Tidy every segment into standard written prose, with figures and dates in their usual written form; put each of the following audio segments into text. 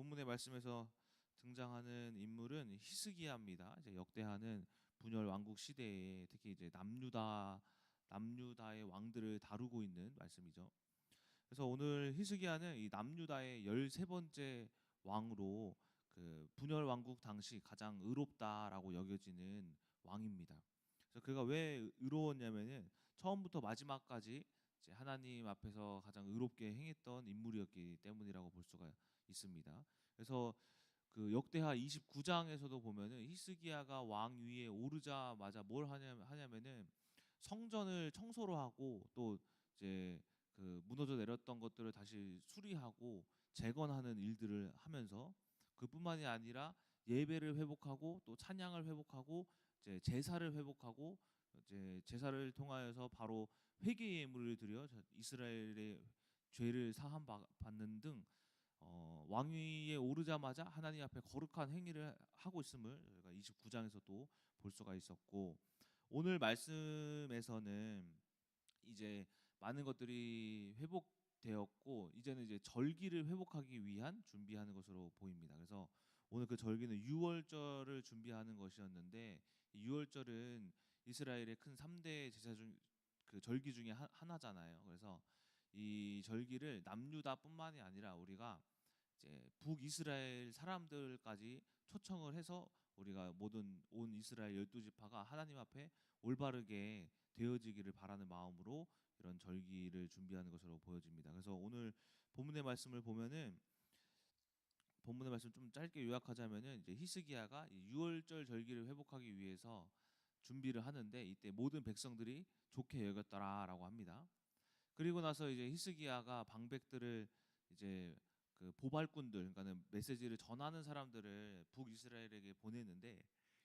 본문의 말씀에서 등장하는 인물은 히스기야입니다. 이제 역대하는 분열 왕국 시대에 특히 이제 남유다의 왕들을 다루고 있는 말씀이죠. 그래서 오늘 히스기야는 이 남유다의 13번째 왕으로 그 분열 왕국 당시 가장 의롭다라고 여겨지는 왕입니다. 그래서 그가 왜 의로웠냐면은 처음부터 마지막까지 이제 하나님 앞에서 가장 의롭게 행했던 인물이었기 때문이라고 볼 수가 있습니다. 그래서 그 역대하 29장에서도 보면은 히스기야가 왕 위에 오르자마자 뭘 하냐면은 성전을 청소를 하고 또 이제 그 무너져 내렸던 것들을 다시 수리하고 재건하는 일들을 하면서 그뿐만이 아니라 예배를 회복하고 또 찬양을 회복하고 이제 제사를 회복하고 이제 제사를 통하여서 바로 회개 예물을 드려 이스라엘의 죄를 사함 받는 등 왕위에 오르자마자 하나님 앞에 거룩한 행위를 하고 있음을 저희가 29장에서도 볼 수가 있었고, 오늘 말씀에서는 이제 많은 것들이 회복되었고 이제는 이제 절기를 회복하기 위한 준비하는 것으로 보입니다. 그래서 오늘 그 절기는 유월절을 준비하는 것이었는데, 이 유월절은 이스라엘의 큰 3대 제사 중 그 절기 중에 하나잖아요. 그래서 이 절기를 남유다뿐만이 아니라 우리가 이제 북이스라엘 사람들까지 초청을 해서 우리가 모든 온 이스라엘 12지파가 하나님 앞에 올바르게 되어지기를 바라는 마음으로 이런 절기를 준비하는 것으로 보여집니다. 그래서 오늘 본문의 말씀을 보면은 본문의 말씀 좀 짧게 요약하자면은 이제 히스기야가 이 유월절 절기를 회복하기 위해서 준비를 하는데 이때 모든 백성들이 좋게 여겼더라라고 합니다. 그리고 나서 이제 히스기야가 방백들을 이제 그 보발꾼들, 그러니까는 메시지를 전하는 사람들을 북이스라엘에게 보내는데,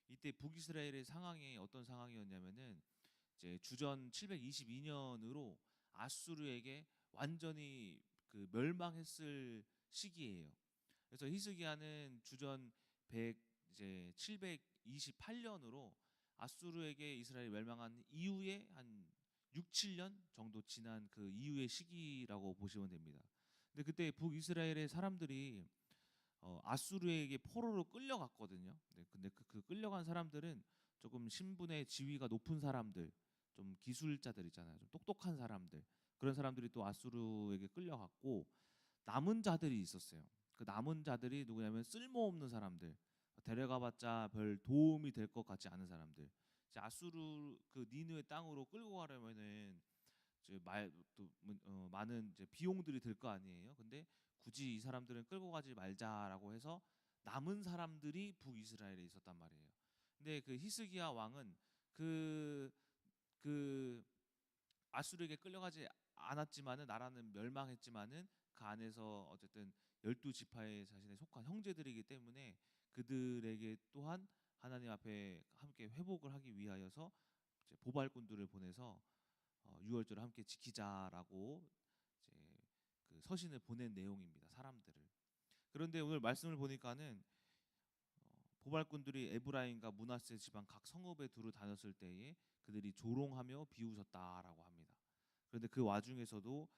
이때 북이스라엘의 상황이 어떤 상황이었냐면은 이제 주전 722년으로 아수르에게 완전히 그 멸망했을 시기예요. 그래서 히스기야는 주전 100 이제 728년으로 아수르에게 이스라엘이 멸망한 이후에 한 6, 7년 정도 지난 그 이후의 시기라고 보시면 됩니다. 근데 그때 북이스라엘의 사람들이 아수르에게 포로로 끌려갔거든요. 네, 근데 그 끌려간 사람들은 조금 신분의 지위가 높은 사람들, 좀 기술자들 있잖아요. 좀 똑똑한 사람들. 그런 사람들이 또 아수르에게 끌려갔고, 남은 자들이 있었어요. 그 남은 자들이 누구냐면 쓸모없는 사람들, 데려가봤자 별 도움이 될 것 같지 않은 사람들. 이제 아수르 그 니느의 땅으로 끌고 가려면은 이제 많은 이제 비용들이 들 거 아니에요. 근데 굳이 이 사람들은 끌고 가지 말자라고 해서 남은 사람들이 북이스라엘에 있었단 말이에요. 근데 그 히스기야 왕은 그 그 아수르에게 끌려가지 않았지만은 나라는 멸망했지만은 그 안에서 어쨌든 12지파에 자신에 속한 형제들이기 때문에 그들에게 또한 하나님 앞에 함께 회복을 하기 위하여서 이제 보발꾼들을 보내서 유월절을 함께 지키자라고 이제 그 서신을 보낸 내용입니다. 사람들을. 그런데 오늘 말씀을 보니까는 보발꾼들이 에브라임과 므낫세 지방 각 성읍에 두루 다녔을 때에 그들이 조롱하며 비웃었다라고 합니다. 그런데 그 와중에서도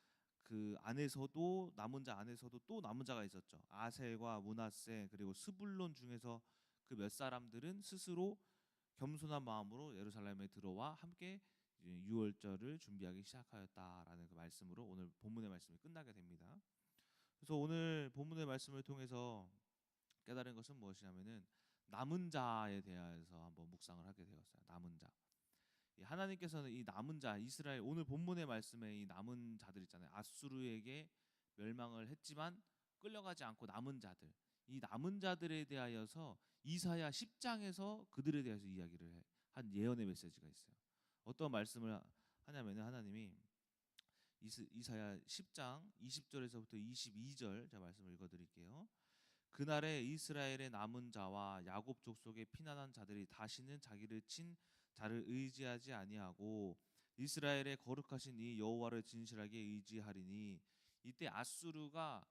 그 안에서도 남은 자 안에서도 또 남은 자가 있었죠. 아셀과 므낫세 그리고 스불론 중에서 그 몇 사람들은 스스로 겸손한 마음으로 예루살렘에 들어와 함께 유월절을 준비하기 시작하였다라는 그 말씀으로 오늘 본문의 말씀이 끝나게 됩니다. 그래서 오늘 본문의 말씀을 통해서 깨달은 것은 무엇이냐면은 남은 자에 대해서 한번 묵상을 하게 되었어요. 남은 자. 하나님께서는 이 남은 자 이스라엘 오늘 본문의 말씀에 이 남은 자들 있잖아요. 아수르에게 멸망을 했지만 끌려가지 않고 남은 자들, 이 남은 자들에 대하여서 이사야 10장에서 그들에 대해서 이야기를 한 예언의 메시지가 있어요. 어떤 말씀을 하냐면은 하나님이 이사야 10장 20절에서부터 22절 제가 말씀을 읽어드릴게요. 그날에 이스라엘의 남은 자와 야곱 족속의 피난한 자들이 다시는 자기를 친 자를 의지하지 아니하고 이스라엘의 거룩하신 이 여호와를 진실하게 의지하리니, 이때 아수르가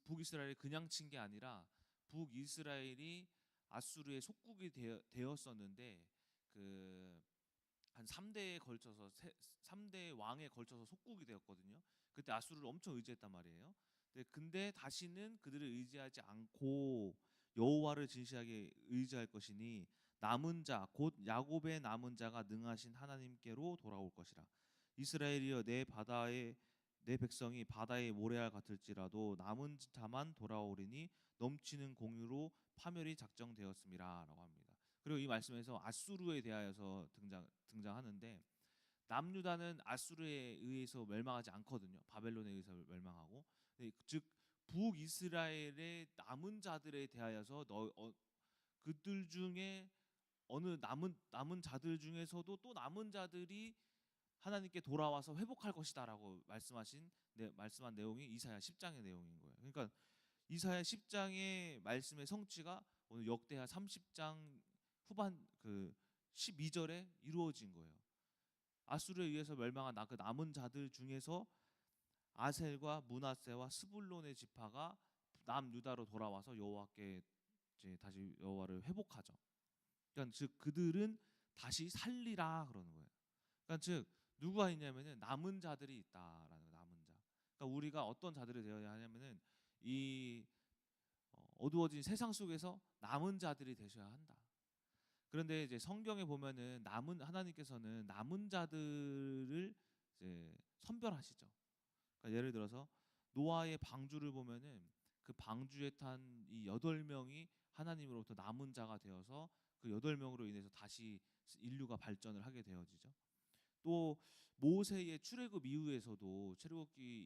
북이스라엘을 그냥 친 게 아니라 북이스라엘이 아수르의 속국이 되었었는데 그 한 3대에 걸쳐서 3대 왕에 걸쳐서 속국이 되었거든요. 그때 아수르를 엄청 의지했단 말이에요. 근데 다시는 그들을 의지하지 않고 여호와를 진실하게 의지할 것이니 남은 자 곧 야곱의 남은 자가 능하신 하나님께로 돌아올 것이라. 이스라엘이여 내 백성이 바다의 모래알 같을지라도 남은 자만 돌아오리니 넘치는 공유로 파멸이 작정되었음이라라고 합니다. 그리고 이 말씀에서 아수르에 대하여서 등장하는데 남유다는 아수르에 의해서 멸망하지 않거든요. 바벨론에 의해서 멸망하고, 즉 북이스라엘의 남은 자들에 대하여서 그들 중에 어느 남은 자들 중에서도 또 남은 자들이 하나님께 돌아와서 회복할 것이다라고 말씀한 내용이 이사야 10장의 내용인 거예요. 그러니까 이사야 10장의 말씀의 성취가 오늘 역대하 30장 후반 12절에 이루어진 거예요. 아수르에 의해서 멸망한 그 남은 자들 중에서 아셀과 므낫세와 스불론의 지파가 남유다로 돌아와서 여호와께 이제 다시 여호와를 회복하죠. 그러니까 즉 그들은 다시 살리라 그러는 거예요. 그러니까 즉 누가 있냐면은 남은 자들이 있다라는 거예요. 남은 자. 그러니까 우리가 어떤 자들이 되어야 하냐면은 이 어두워진 세상 속에서 남은 자들이 되셔야 한다. 그런데 이제 성경에 보면은 하나님께서는 남은 자들을 이제 선별하시죠. 그러니까 예를 들어서 노아의 방주를 보면은 그 방주에 탄 이 8명이 하나님으로부터 남은 자가 되어서 그 8명으로 인해서 다시 인류가 발전을 하게 되어지죠. 또 모세의 출애굽기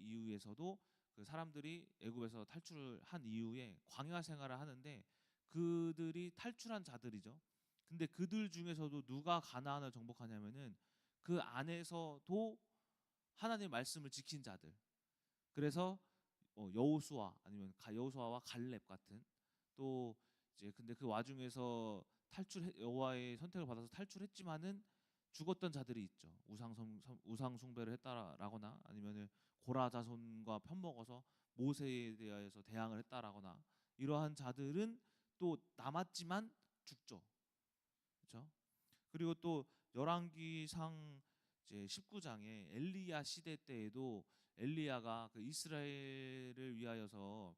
이후에서도 그 사람들이 애굽에서 탈출을 한 이후에 광야 생활을 하는데 그들이 탈출한 자들이죠. 근데 그들 중에서도 누가 가나안을 정복하냐면은 그 안에서도 하나님의 말씀을 지킨 자들. 그래서 여호수아와 갈렙 같은, 또 이제 근데 그 와중에서 여호와의 선택을 받아서 탈출했지만은 죽었던 자들이 있죠. 우상 숭배를 했다라거나 아니면은 고라 자손과 편먹어서 모세에 대하여서 대항을 했다라거나 이러한 자들은 또 남았지만 죽죠. 그렇죠? 그리고 또 열왕기상 이제 19장에 엘리야 시대 때에도 엘리야가 그 이스라엘을 위하여서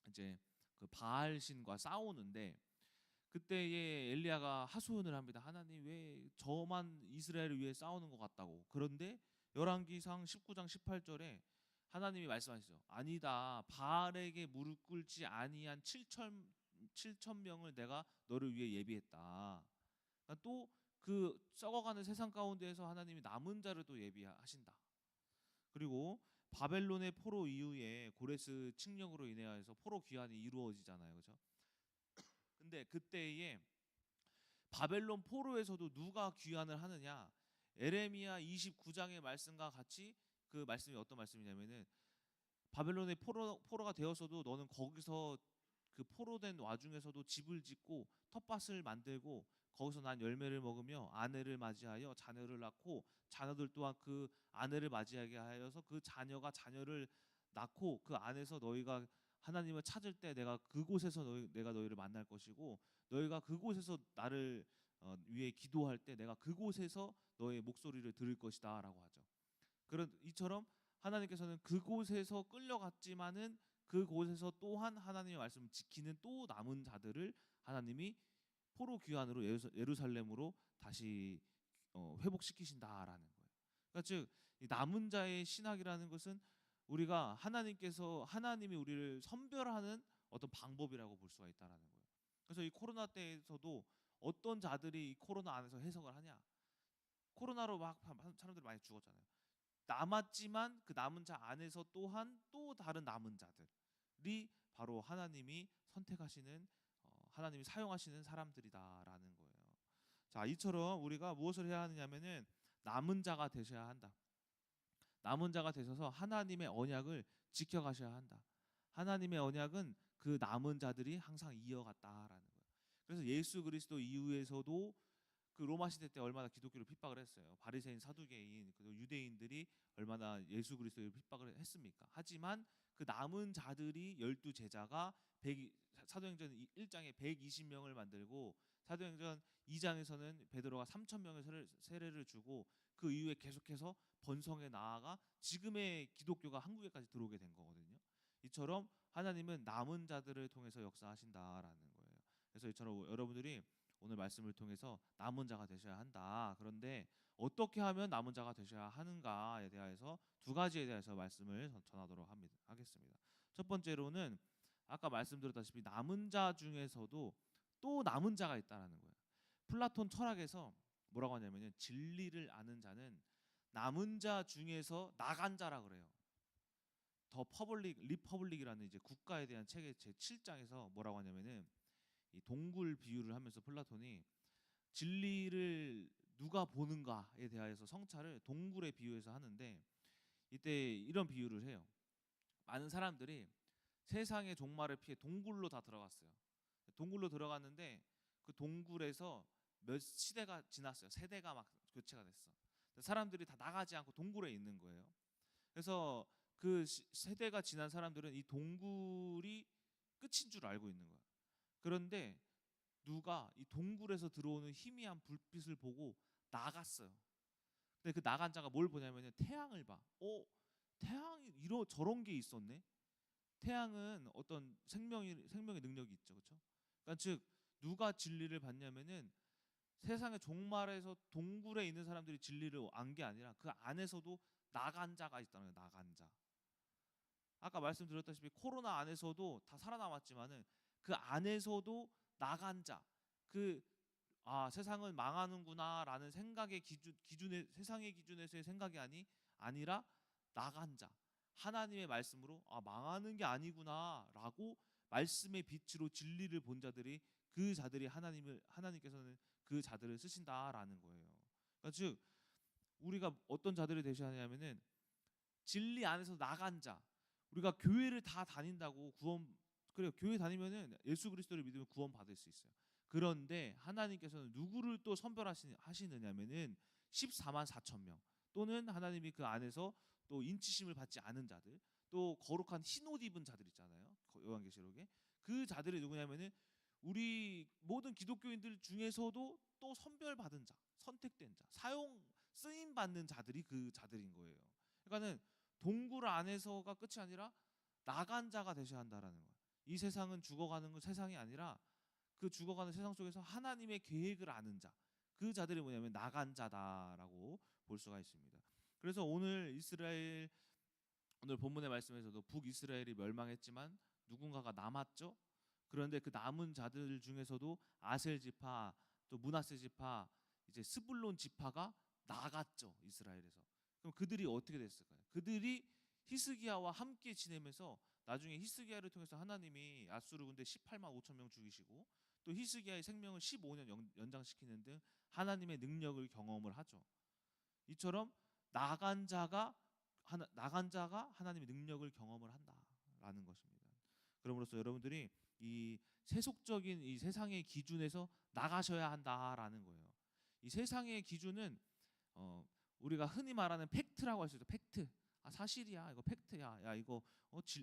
이제 그 바알 신과 싸우는데 그때에 엘리야가 하소연을 합니다. 하나님 왜 저만 이스라엘을 위해 싸우는 것 같다고. 그런데 열왕기상 19장 18절에 하나님이 말씀하시죠. 아니다. 바알에게 무릎 꿇지 아니한 7천 명을 내가 너를 위해 예비했다. 그러니까 또그 썩어가는 세상 가운데에서 하나님이 남은 자를 또 예비하신다. 그리고 바벨론의 포로 이후에 고레스 칙령으로 인해서 포로 귀환이 이루어지잖아요. 그렇죠? 근데 그때에 바벨론 포로에서도 누가 귀환을 하느냐? 에레미야 29장의 말씀과 같이 그 말씀이 어떤 말씀이냐면은 바벨론의 포로가 되었어도 너는 거기서 그 포로된 와중에서도 집을 짓고 텃밭을 만들고 거기서 난 열매를 먹으며 아내를 맞이하여 자녀를 낳고 자녀들 또한 그 아내를 맞이하게 하여서 그 자녀가 자녀를 낳고 그 안에서 너희가 하나님을 찾을 때 내가 너희를 만날 것이고 너희가 그곳에서 나를 위해 기도할 때 내가 그곳에서 너의 목소리를 들을 것이다라고 하죠. 그런 이처럼 하나님께서는 그곳에서 끌려갔지만은 그곳에서 또한 하나님의 말씀을 지키는 또 남은 자들을 하나님이 포로 귀환으로 예루살렘으로 다시 회복시키신다라는 거예요. 그러니까 즉 남은 자의 신학이라는 것은 우리가 하나님이 우리를 선별하는 어떤 방법이라고 볼 수가 있다라는 거예요. 그래서 이 코로나 때에서도 어떤 자들이 이 코로나 안에서 해석을 하냐? 코로나로 막 사람들이 많이 죽었잖아요. 남았지만 그 남은 자 안에서 또한 또 다른 남은 자들이 바로 하나님이 선택하시는 하나님이 사용하시는 사람들이다라는 거예요. 자, 이처럼 우리가 무엇을 해야 하느냐면은 남은 자가 되셔야 한다. 남은 자가 되셔서 하나님의 언약을 지켜가셔야 한다. 하나님의 언약은 그 남은 자들이 항상 이어갔다라는 거예요. 그래서 예수 그리스도 이후에서도 그 로마 시대 때 얼마나 기독교를 핍박을 했어요. 바리새인, 사두개인, 그리고 유대인들이 얼마나 예수 그리스도를 핍박을 했습니까? 하지만 그 남은 자들이 12제자가 사도행전 1장에 120명을 만들고 사도행전 2장에서는 베드로가 3,000명의 세례를 주고 그 이후에 계속해서 번성에 나아가 지금의 기독교가 한국에까지 들어오게 된 거거든요. 이처럼 하나님은 남은 자들을 통해서 역사하신다라는 거예요. 그래서 이처럼 여러분들이 오늘 말씀을 통해서 남은 자가 되셔야 한다. 그런데 어떻게 하면 남은 자가 되셔야 하는가에 대해서 두 가지에 대해서 말씀을 전하도록 하겠습니다. 첫 번째로는 아까 말씀드렸다시피 남은 자 중에서도 또 남은 자가 있다라는 거예요. 플라톤 철학에서 뭐라고 하냐면요, 진리를 아는 자는 남은 자 중에서 나간 자라 그래요. 더 퍼블릭 리퍼블릭이라는 이제 국가에 대한 책의 제 7장에서 뭐라고 하냐면은 이 동굴 비유를 하면서 플라톤이 진리를 누가 보는가에 대해서 성찰을 동굴에 비유해서 하는데, 이때 이런 비유를 해요. 많은 사람들이 세상의 종말을 피해 동굴로 다 들어갔어요. 동굴로 들어갔는데 그 동굴에서 몇 시대가 지났어요. 세대가 막 교체가 됐어. 사람들이 다 나가지 않고 동굴에 있는 거예요. 그래서 그 세대가 지난 사람들은 이 동굴이 끝인 줄 알고 있는 거야. 그런데 누가 이 동굴에서 들어오는 희미한 불빛을 보고 나갔어요. 근데 그 나간 자가 뭘 보냐면 태양을 봐. 태양이 저런 게 있었네. 태양은 어떤 생명의 능력이 있죠, 그렇죠? 그러니까 즉 누가 진리를 받냐면은 세상의 종말에서 동굴에 있는 사람들이 진리를 안 게 아니라 그 안에서도 나간 자가 있다는 거예요. 나간 자. 아까 말씀드렸다시피 코로나 안에서도 다 살아남았지만은 그 안에서도 나간 자, 그 세상은 망하는구나라는 생각의 기준에 세상의 기준에서의 생각이 아니라 나간 자, 하나님의 말씀으로 망하는 게 아니구나라고 말씀의 빛으로 진리를 본 자들이, 그 자들이 하나님께서는 그 자들을 쓰신다라는 거예요. 그러니까 즉 우리가 어떤 자들이 되셔야 하냐면은 진리 안에서 나간 자. 우리가 교회를 다 다닌다고 그래요. 교회 다니면은 예수 그리스도를 믿으면 구원 받을 수 있어요. 그런데 하나님께서는 누구를 또 선별하시느냐면은 14만 4천 명, 또는 하나님이 그 안에서 또 인치심을 받지 않은 자들, 또 거룩한 흰옷 입은 자들 있잖아요. 요한계시록에 그 자들이 누구냐면은 우리 모든 기독교인들 중에서도 또 선별받은 자, 선택된 자, 쓰임 받는 자들이 그 자들인 거예요. 그러니까는 동굴 안에서가 끝이 아니라 나간 자가 되셔야 한다라는 거예요. 이 세상은 죽어가는 세상이 아니라 그 죽어가는 세상 속에서 하나님의 계획을 아는 자, 그 자들이 뭐냐면 나간 자다라고 볼 수가 있습니다. 그래서 오늘 본문의 말씀에서도 북이스라엘이 멸망했지만 누군가가 남았죠. 그런데 그 남은 자들 중에서도 아셀 지파, 또 므낫세 지파, 이제 스불론 지파가 나갔죠, 이스라엘에서. 그럼 그들이 어떻게 됐을까요? 그들이 히스기야와 함께 지내면서 나중에 히스기야를 통해서 하나님이 아수르 군대 18만 5천 명 죽이시고 또 히스기야의 생명을 15년 연장시키는 등 하나님의 능력을 경험을 하죠. 이처럼 나간 자가 하나님의 능력을 경험을 한다라는 것입니다. 그러므로써 여러분들이 이 세속적인 이 세상의 기준에서 나가셔야 한다라는 거예요. 이 세상의 기준은 우리가 흔히 말하는 팩트라고 할 수 있죠. 팩트. 사실이야. 이거 팩트야. 야 이거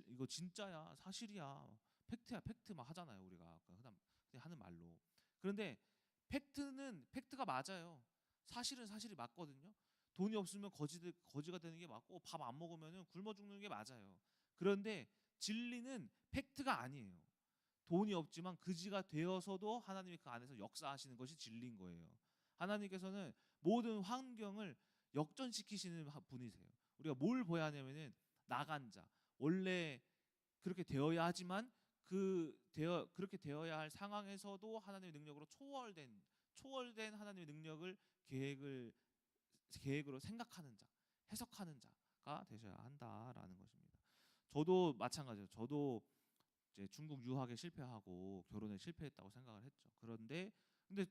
이거 진짜야. 사실이야. 팩트야. 팩트 막 하잖아요. 우리가 그냥 하는 말로. 그런데 팩트가 맞아요. 사실은 사실이 맞거든요. 돈이 없으면 거지가 되는 게 맞고 밥 안 먹으면 굶어 죽는 게 맞아요. 그런데 진리는 팩트가 아니에요. 돈이 없지만 그지가 되어서도 하나님이 그 안에서 역사하시는 것이 진리인 거예요. 하나님께서는 모든 환경을 역전시키시는 분이세요. 우리가 뭘 보여야 하냐면은 나간 자, 원래 그렇게 되어야 하지만 그렇게 되어야 할 상황에서도 하나님의 능력으로 초월된 하나님의 능력을 계획으로 생각하는 자, 해석하는 자가 되셔야 한다라는 것입니다. 저도 마찬가지예요. 저도 이제 중국 유학에 실패하고 결혼에 실패했다고 생각을 했죠. 근데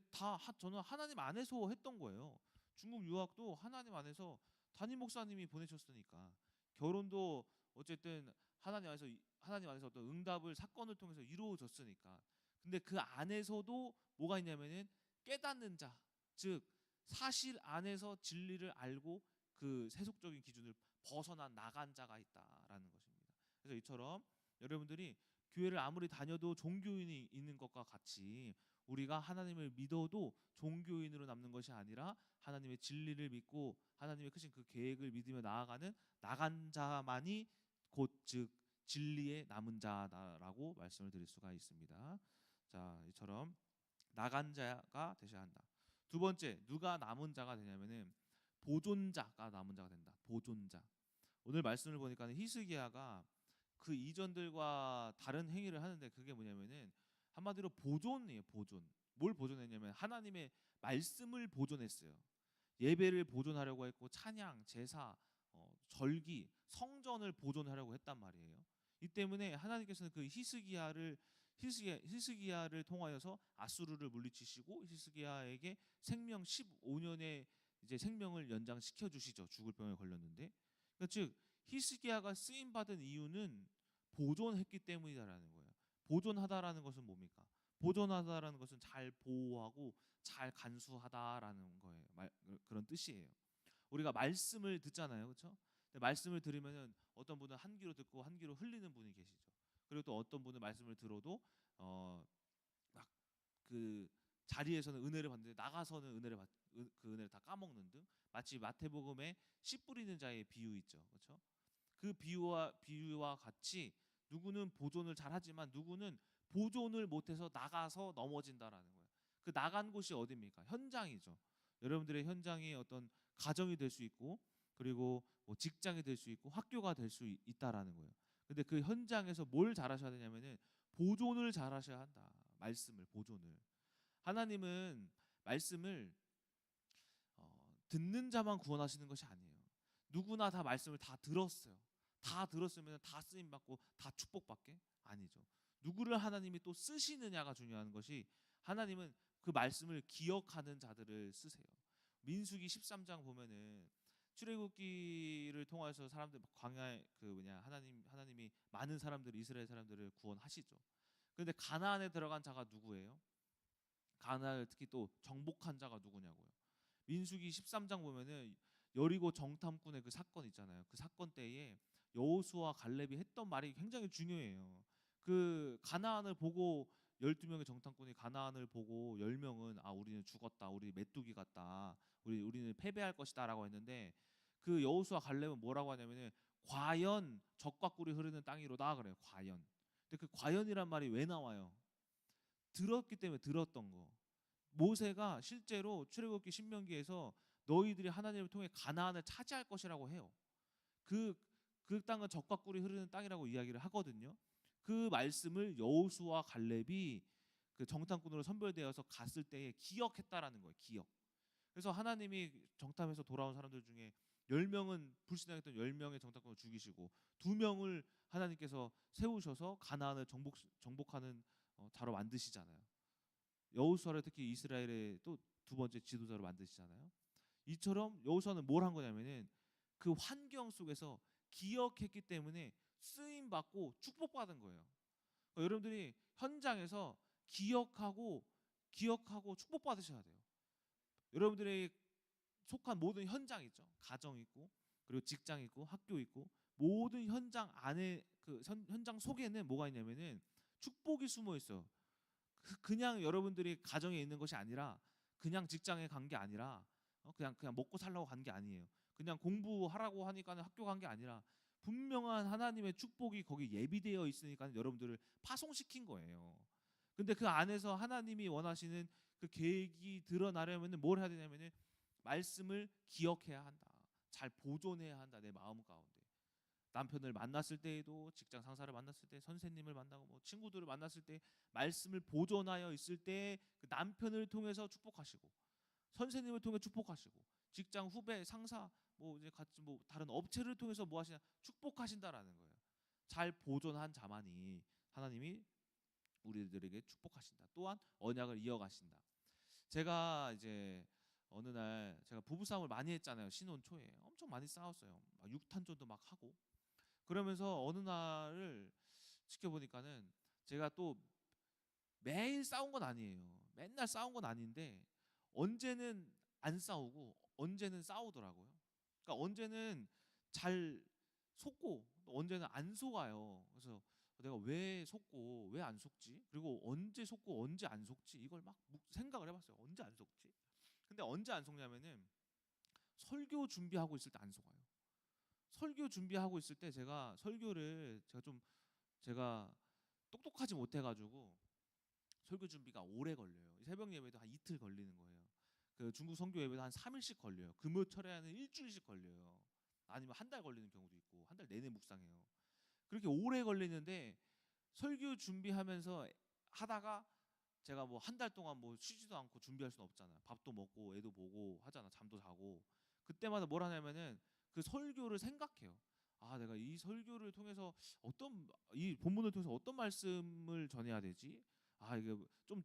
저는 하나님 안에서 했던 거예요. 중국 유학도 하나님 안에서 담임 목사님이 보내셨으니까, 결혼도 어쨌든 하나님 안에서 어떤 사건을 통해서 이루어졌으니까. 근데 그 안에서도 뭐가 있냐면은 깨닫는 자, 즉 사실 안에서 진리를 알고 그 세속적인 기준을 벗어난 나간 자가 있다라는 것입니다. 그래서 이처럼 여러분들이 교회를 아무리 다녀도 종교인이 있는 것과 같이 우리가 하나님을 믿어도 종교인으로 남는 것이 아니라 하나님의 진리를 믿고 하나님의 크신 그 계획을 믿으며 나아가는 나간 자만이 곧 즉 진리의 남은 자다라고 말씀을 드릴 수가 있습니다. 자, 이처럼 나간 자가 되셔야 한다. 두 번째, 누가 남은 자가 되냐면은 보존자가 남은 자가 된다. 보존자. 오늘 말씀을 보니까 히스기야가 그 이전들과 다른 행위를 하는데 그게 뭐냐면은 한마디로 보존이에요. 보존. 뭘 보존했냐면 하나님의 말씀을 보존했어요. 예배를 보존하려고 했고 찬양, 제사, 절기, 성전을 보존하려고 했단 말이에요. 이 때문에 하나님께서는 그 히스기야를 통하여서 아수르를 물리치시고 히스기야에게 생명 15년의 이제 생명을 연장시켜 주시죠. 죽을 병에 걸렸는데. 그러니까 즉 히스기야가 쓰임 받은 이유는 보존했기 때문이다라는 거예요. 보존하다라는 것은 뭡니까? 보존하다라는 것은 잘 보호하고 잘 간수하다라는 거예요. 그런 뜻이에요. 우리가 말씀을 듣잖아요, 그렇죠? 말씀을 들으면은 어떤 분은 한 귀로 듣고 한 귀로 흘리는 분이 계시죠. 그리고 또 어떤 분은 말씀을 들어도 막 그 자리에서는 은혜를 받는데 나가서는 그 은혜를 다 까먹는 등 마치 마태복음에 씨 뿌리는 자의 비유 있죠, 그렇죠? 그 비유와 같이 누구는 보존을 잘하지만 누구는 보존을 못해서 나가서 넘어진다라는 거예요. 그 나간 곳이 어디입니까? 현장이죠. 여러분들의 현장이 어떤 가정이 될 수 있고 그리고 뭐 직장이 될 수 있고 학교가 될 수 있다라는 거예요. 근데 그 현장에서 뭘 잘하셔야 되냐면은 보존을 잘하셔야 한다. 말씀을 보존을. 하나님은 말씀을 듣는 자만 구원하시는 것이 아니에요. 누구나 다 말씀을 다 들었어요. 다 들었으면 다 쓰임 받고 다 축복받게? 아니죠. 누구를 하나님이 또 쓰시느냐가 중요한 것이 하나님은 그 말씀을 기억하는 자들을 쓰세요. 민수기 13장 보면은 출애굽기를 통해서 사람들 광야에 하나님이 많은 사람들 이스라엘 사람들을 구원하시죠. 그런데 가나안에 들어간 자가 누구예요? 가나안을 특히 또 정복한 자가 누구냐고요. 민수기 13장 보면은 여리고 정탐꾼의 그 사건 있잖아요. 그 사건 때에 여호수아 갈렙이 했던 말이 굉장히 중요해요. 그 가나안을 보고 12명의 정탐꾼이 가나안을 보고 10명은 우리는 죽었다. 우리 메뚜기 같다. 우리는 패배할 것이다라고 했는데 그 여호수아 갈렙은 뭐라고 하냐면은 과연 적과 꿀이 흐르는 땅이로다 그래요. 과연. 근데 그 과연이란 말이 왜 나와요? 들었기 때문에 들었던 거. 모세가 실제로 출애굽기 신명기에서 너희들이 하나님을 통해 가나안을 차지할 것이라고 해요. 그 땅은 젖과 꿀이 흐르는 땅이라고 이야기를 하거든요. 그 말씀을 여호수아 갈렙이 그 정탐꾼으로 선별되어서 갔을 때에 기억했다라는 거예요. 기억. 그래서 하나님이 정탐해서 돌아온 사람들 중에 10명은 불신앙했던 10명의 정탐꾼을 죽이시고 2명을 하나님께서 세우셔서 가나안을 정복하는 자로 만드시잖아요. 여호수아를 특히 이스라엘의 또 두 번째 지도자로 만드시잖아요. 이처럼 여호수아는 뭘 한 거냐면은 그 환경 속에서 기억했기 때문에 쓰임 받고 축복받은 거예요. 그러니까 여러분들이 현장에서 기억하고 축복받으셔야 돼요. 여러분들의 속한 모든 현장 있죠. 가정 있고 그리고 직장 있고 학교 있고 모든 현장 안에 그 현장 속에는 뭐가 있냐면은 축복이 숨어 있어요. 그냥 여러분들이 가정에 있는 것이 아니라 그냥 직장에 간 게 아니라 그냥 먹고 살라고 간 게 아니에요. 그냥 공부하라고 하니까 학교 간 게 아니라 분명한 하나님의 축복이 거기 예비되어 있으니까 여러분들을 파송시킨 거예요. 근데 그 안에서 하나님이 원하시는 그 계획이 드러나려면 뭘 해야 되냐면은 말씀을 기억해야 한다. 잘 보존해야 한다. 내 마음 가운데. 남편을 만났을 때에도 직장 상사를 만났을 때 선생님을 만나고 뭐 친구들을 만났을 때 말씀을 보존하여 있을 때 그 남편을 통해서 축복하시고 선생님을 통해 축복하시고 직장 후배 상사 뭐 이제 같이 뭐 다른 업체를 통해서 뭐 하시냐 축복하신다라는 거예요. 잘 보존한 자만이 하나님이 우리들에게 축복하신다. 또한 언약을 이어가신다. 제가 이제 어느 날 제가 부부싸움을 많이 했잖아요. 신혼 초에 엄청 많이 싸웠어요. 막 육탄전도 막 하고 그러면서 어느 날을 지켜보니까는 제가 또 매일 싸운 건 아니에요. 맨날 싸운 건 아닌데 언제는 안 싸우고 언제는 싸우더라고요. 그러니까 언제는 잘 속고 또 언제는 안 속아요. 그래서 내가 왜 속고 왜 안 속지? 그리고 언제 속고 언제 안 속지? 이걸 막 생각을 해봤어요. 언제 안 속지? 근데 언제 안 속냐면은 설교 준비하고 있을 때 안 속아요. 설교 준비하고 있을 때 제가 설교를 제가 좀 제가 똑똑하지 못해가지고 설교 준비가 오래 걸려요. 새벽 예배도 한 이틀 걸리는 거예요. 그 중국 선교 예배도 한 3일씩 걸려요. 금요 철야는 일주일씩 걸려요. 아니면 한 달 걸리는 경우도 있고 한 달 내내 묵상해요. 그렇게 오래 걸리는데 설교 준비하면서 하다가 제가 뭐 한 달 동안 뭐 쉬지도 않고 준비할 수는 없잖아요. 밥도 먹고 애도 보고 하잖아. 잠도 자고. 그때마다 뭘 하냐면은 그 설교를 생각해요. 아, 내가 이 설교를 통해서 이 본문을 통해서 어떤 말씀을 전해야 되지? 아, 이게 좀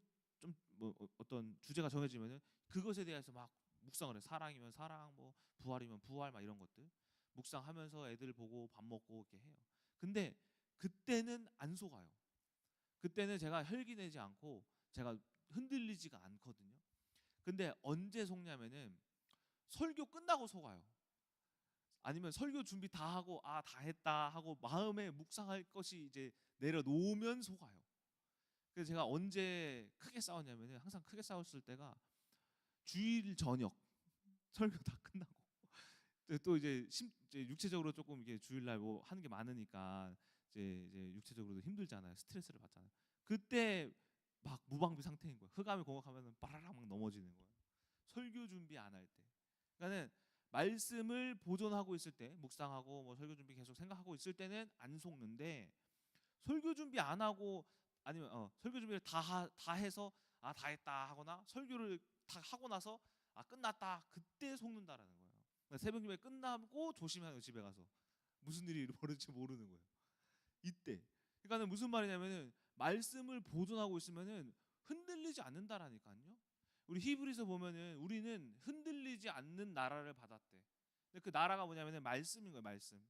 어떤 주제가 정해지면은 그것에 대해서 막 묵상을 해. 사랑이면 사랑, 뭐 부활이면 부활, 막 이런 것들 묵상하면서 애들 보고 밥 먹고 이렇게 해요. 근데 그때는 안 속아요. 그때는 제가 혈기 내지 않고 제가 흔들리지가 않거든요. 근데 언제 속냐면은 설교 끝나고 속아요. 아니면 설교 준비 다 하고 아, 다 했다 하고 마음에 묵상할 것이 이제 내려놓으면 속아요. 그래서 제가 언제 크게 싸웠냐면은 항상 크게 싸웠을 때가 주일 저녁 설교 다 끝나고 또 이제 육체적으로 조금 이게 주일날 뭐 하는 게 많으니까 이제 육체적으로도 힘들잖아요. 스트레스를 받잖아요. 그때 막 무방비 상태인 거예요. 흑암에 공격하면은 빠라락 막 넘어지는 거예요. 설교 준비 안 할 때. 그러니까는 말씀을 보존하고 있을 때, 묵상하고 뭐 설교 준비 계속 생각하고 있을 때는 안 속는데 설교 준비 안 하고 아니면 설교 준비를 다 해서 아, 다 했다 하거나 설교를 다 하고 나서 아, 끝났다 그때 속는다라는 거예요. 그러니까 새벽 예배 끝나고 조심해요. 집에 가서 무슨 일이 벌어질지 모르는 거예요. 이때. 그러니까는 무슨 말이냐면은 말씀을 보존하고 있으면은 흔들리지 않는다라니까요. 우리 히브리서 보면은 우리는 흔들리지 않는 나라를 받았대. 근데 그 나라가 뭐냐면은 말씀인 거예요. 말씀.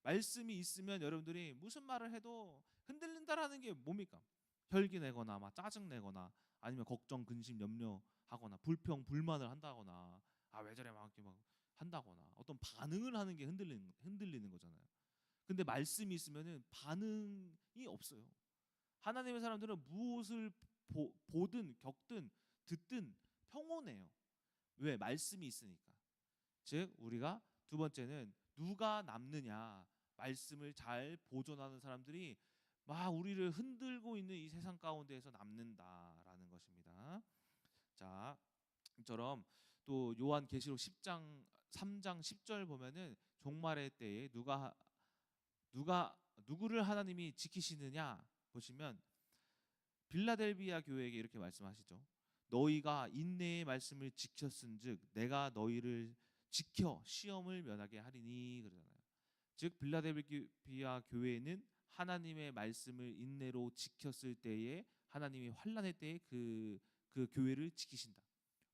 말씀이 있으면 여러분들이 무슨 말을 해도 흔들린다라는 게 뭡니까? 혈기 내거나 막 짜증 내거나 아니면 걱정, 근심, 염려하거나 불평, 불만을 한다거나 아, 왜 저래 막 이렇게 막 한다거나 어떤 반응을 하는 게 흔들리는 거잖아요. 근데 말씀이 있으면은 반응이 없어요. 하나님의 사람들은 무엇을 보든 겪든 듣든 평온해요. 왜? 말씀이 있으니까. 즉 우리가 두 번째는 누가 남느냐, 말씀을 잘 보존하는 사람들이 막 우리를 흔들고 있는 이 세상 가운데에서 남는다라는 것입니다. 자, 이처럼 또 요한계시록 10장 3장 10절 보면은 종말의 때에 누구를 하나님이 지키시느냐 보시면 빌라델비아 교회에게 이렇게 말씀하시죠. 너희가 인내의 말씀을 지켰은즉 내가 너희를 지켜 시험을 면하게 하리니 그러잖아요. 즉 빌라델비아 교회는 하나님의 말씀을 인내로 지켰을 때에 하나님이 환난의 때에 그 교회를 지키신다.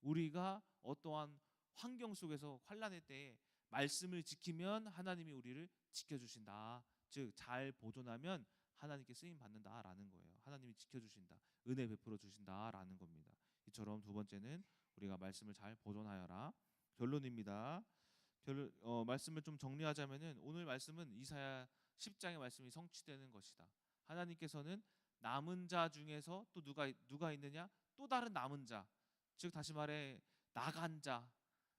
우리가 어떠한 환경 속에서 환난의 때에 말씀을 지키면 하나님이 우리를 지켜주신다. 즉 잘 보존하면 하나님께 쓰임 받는다라는 거예요. 하나님이 지켜주신다, 은혜 베풀어 주신다라는 겁니다. 이처럼 두 번째는 우리가 말씀을 잘 보존하여라. 결론입니다. 말씀을 좀 정리하자면은 오늘 말씀은 이사야 10장의 말씀이 성취되는 것이다. 하나님께서는 남은 자 중에서 또 누가 있느냐? 또 다른 남은 자. 즉 다시 말해 나간 자.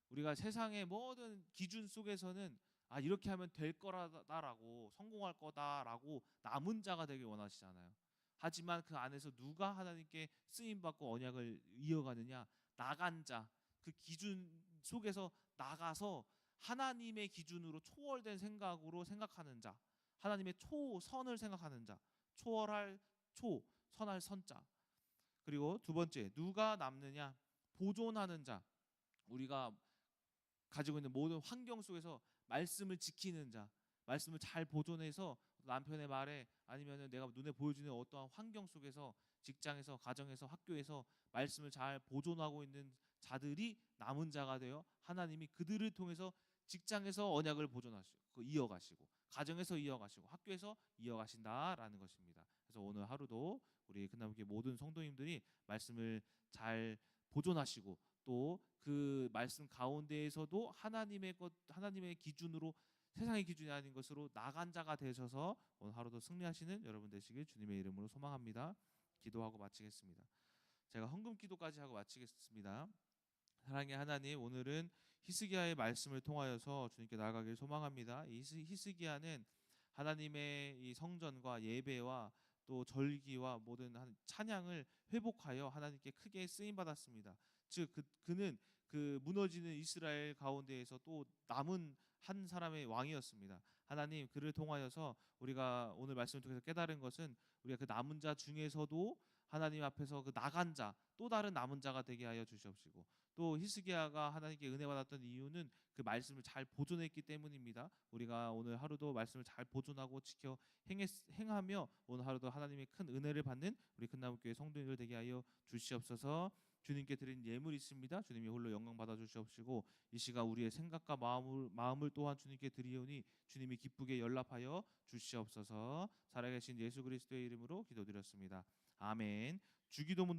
우리가 세상의 모든 기준 속에서는 아, 이렇게 하면 될 거라고 성공할 거다라고 남은 자가 되길 원하시잖아요. 하지만 그 안에서 누가 하나님께 쓰임 받고 언약을 이어가느냐? 나간 자. 그 기준 속에서 나가서 하나님의 기준으로 초월된 생각으로 생각하는 자. 하나님의 초선을 생각하는 자. 초월할 초, 선할 선자. 그리고 두 번째, 누가 남느냐? 보존하는 자. 우리가 가지고 있는 모든 환경 속에서 말씀을 지키는 자, 말씀을 잘 보존해서 남편의 말에 아니면은 내가 눈에 보여주는 어떠한 환경 속에서 직장에서 가정에서 학교에서 말씀을 잘 보존하고 있는 자들이 남은 자가 되어 하나님이 그들을 통해서 직장에서 언약을 보존하시고 이어가시고 가정에서 이어가시고 학교에서 이어가신다라는 것입니다. 그래서 오늘 하루도 우리 그나무교회 모든 성도님들이 말씀을 잘 보존하시고 또 그 말씀 가운데에서도 하나님의 기준으로 세상의 기준이 아닌 것으로 나간 자가 되셔서 오늘 하루도 승리하시는 여러분 되시길 주님의 이름으로 소망합니다. 기도하고 마치겠습니다. 제가 헌금 기도까지 하고 마치겠습니다. 사랑의 하나님, 오늘은 히스기야의 말씀을 통하여서 주님께 나아가길 소망합니다. 이 히스기야는 하나님의 이 성전과 예배와 또 절기와 모든 찬양을 회복하여 하나님께 크게 쓰임 받았습니다. 즉 그는 그 무너지는 이스라엘 가운데에서 또 남은 한 사람의 왕이었습니다. 하나님 그를 통하여서 우리가 오늘 말씀을 통해서 깨달은 것은 우리가 그 남은 자 중에서도 하나님 앞에서 그 나간 자, 또 다른 남은 자가 되게 하여 주시옵시고, 또 히스기야가 하나님께 은혜 받았던 이유는 그 말씀을 잘 보존했기 때문입니다. 우리가 오늘 하루도 말씀을 잘 보존하고 지켜 행하며 오늘 하루도 하나님의 큰 은혜를 받는 우리 큰나무교회 성도님들 되게 하여 주시옵소서. 주님께 드린 예물이 있습니다. 주님이 홀로 영광 받아 주시옵시고, 이 시간 우리의 생각과 마음을 또한 주님께 드리오니 주님이 기쁘게 연락하여 주시옵소서. 살아계신 예수 그리스도의 이름으로 기도드렸습니다. 아멘. 주기도문